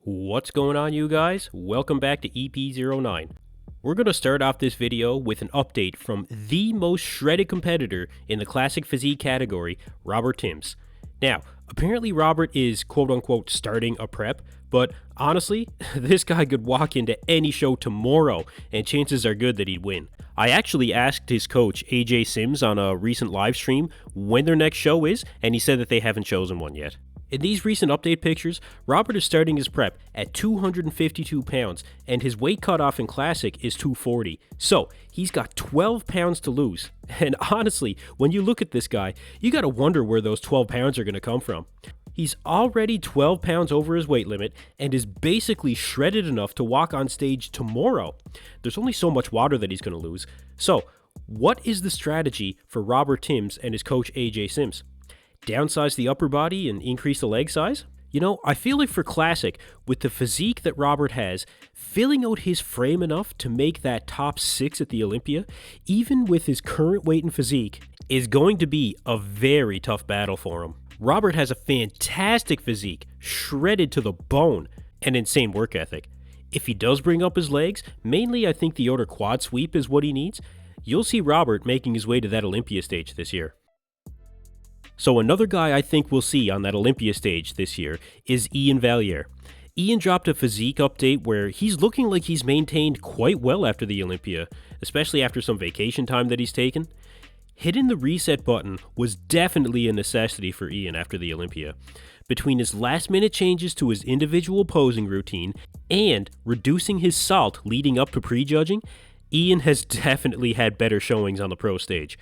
What's going on, you guys? Welcome back to EP09. We're going to start off this video with an update from the most shredded competitor in the Classic Physique category, Robert Timms. Now, apparently Robert is quote-unquote starting a prep, but honestly, this guy could walk into any show tomorrow and chances are good that he'd win. I actually asked his coach, AJ Sims, on a recent live stream when their next show is, and he said that they haven't chosen one yet. In these recent update pictures, Robert is starting his prep at 252 pounds, and his weight cutoff in Classic is 240. So, he's got 12 pounds to lose. And honestly, when you look at this guy, you gotta wonder where those 12 pounds are gonna come from. He's already 12 pounds over his weight limit and is basically shredded enough to walk on stage tomorrow. There's only so much water that he's gonna lose. So, what is the strategy for Robert Timms and his coach AJ Sims? Downsize the upper body and increase the leg size? You know, I feel like for Classic, with the physique that Robert has, filling out his frame enough to make that top 6 at the Olympia, even with his current weight and physique, is going to be a very tough battle for him. Robert has a fantastic physique, shredded to the bone, and insane work ethic. If he does bring up his legs, mainly I think the outer quad sweep is what he needs, you'll see Robert making his way to that Olympia stage this year. So another guy I think we'll see on that Olympia stage this year is Iain Valliere. Iain dropped a physique update where he's looking like he's maintained quite well after the Olympia, especially after some vacation time that he's taken. Hitting the reset button was definitely a necessity for Iain after the Olympia. Between his last minute changes to his individual posing routine and reducing his salt leading up to prejudging, Iain has definitely had better showings on the pro stage.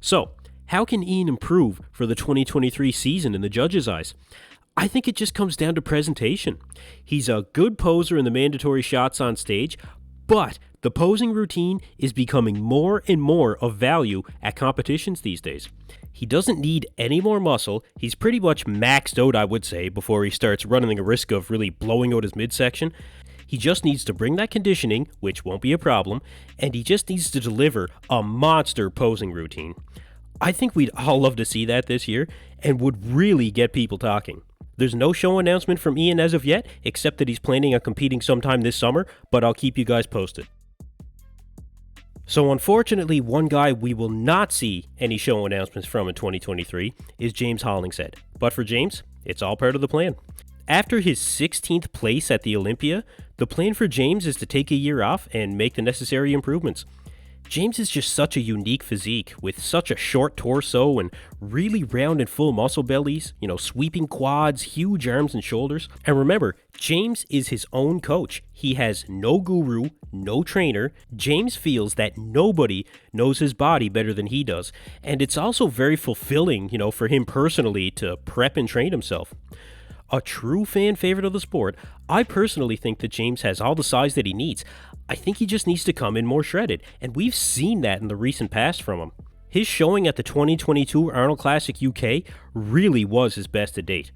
So, how can Iain improve for the 2023 season in the judges' eyes? I think it just comes down to presentation. He's a good poser in the mandatory shots on stage, but the posing routine is becoming more and more of value at competitions these days. He doesn't need any more muscle. He's pretty much maxed out, I would say, before he starts running the risk of really blowing out his midsection. He just needs to bring that conditioning, which won't be a problem, and he just needs to deliver a monster posing routine. I think we'd all love to see that this year, and would really get people talking. There's no show announcement from Iain as of yet, except that he's planning on competing sometime this summer, but I'll keep you guys posted. So unfortunately, one guy we will not see any show announcements from in 2023 is James Hollingshead. But for James, it's all part of the plan. After his 16th place at the Olympia, the plan for James is to take a year off and make the necessary improvements. James is just such a unique physique with such a short torso and really round and full muscle bellies, sweeping quads, huge arms and shoulders. And remember, James is his own coach. He has no guru, no trainer. James feels that nobody knows his body better than he does. And it's also very fulfilling, for him personally to prep and train himself. A true fan favorite of the sport, I personally think that James has all the size that he needs. I think he just needs to come in more shredded, and we've seen that in the recent past from him. His showing at the 2022 Arnold Classic UK really was his best to date.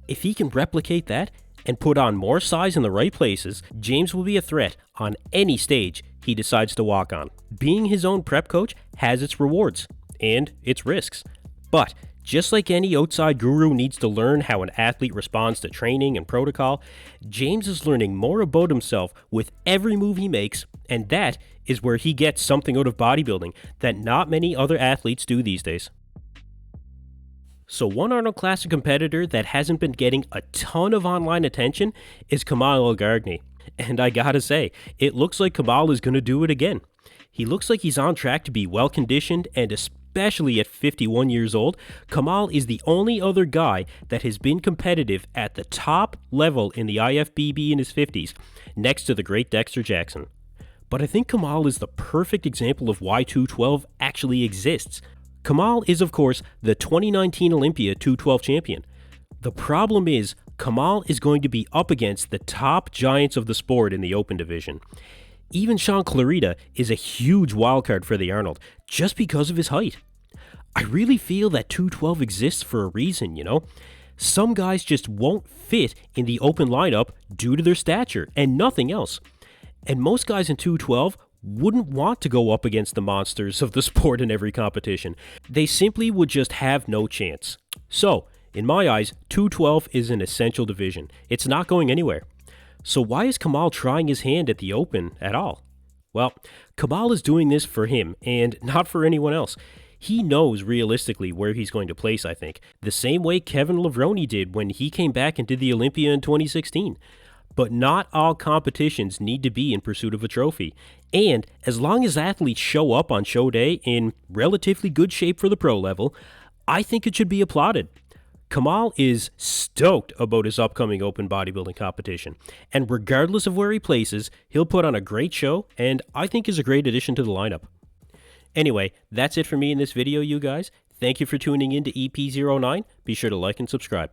If he can replicate that and put on more size in the right places, James will be a threat on any stage he decides to walk on. Being his own prep coach has its rewards and its risks, but just like any outside guru needs to learn how an athlete responds to training and protocol, James is learning more about himself with every move he makes, and that is where he gets something out of bodybuilding that not many other athletes do these days. So one Arnold Classic competitor that hasn't been getting a ton of online attention is Kamal Elgargni. And I gotta say, it looks like Kamal is going to do it again. He looks like he's on track to be well conditioned, and especially at 51 years old, Kamal is the only other guy that has been competitive at the top level in the IFBB in his 50s, next to the great Dexter Jackson. But I think Kamal is the perfect example of why 212 actually exists. Kamal is, of course, the 2019 Olympia 212 champion. The problem is, Kamal is going to be up against the top giants of the sport in the open division. Even Shaun Clarida is a huge wildcard for the Arnold, just because of his height. I really feel that 212 exists for a reason, Some guys just won't fit in the open lineup due to their stature and nothing else. And most guys in 212 wouldn't want to go up against the monsters of the sport in every competition. They simply would just have no chance. So, in my eyes, 212 is an essential division. It's not going anywhere. So why is Kamal trying his hand at the Open at all? Well, Kamal is doing this for him and not for anyone else. He knows realistically where he's going to place, I think, the same way Kevin Levrone did when he came back and did the Olympia in 2016. But not all competitions need to be in pursuit of a trophy. And as long as athletes show up on show day in relatively good shape for the pro level, I think it should be applauded. Kamal is stoked about his upcoming open bodybuilding competition, and regardless of where he places, he'll put on a great show and I think is a great addition to the lineup. Anyway, that's it for me in this video, you guys. Thank you for tuning in to EP09. Be sure to like and subscribe.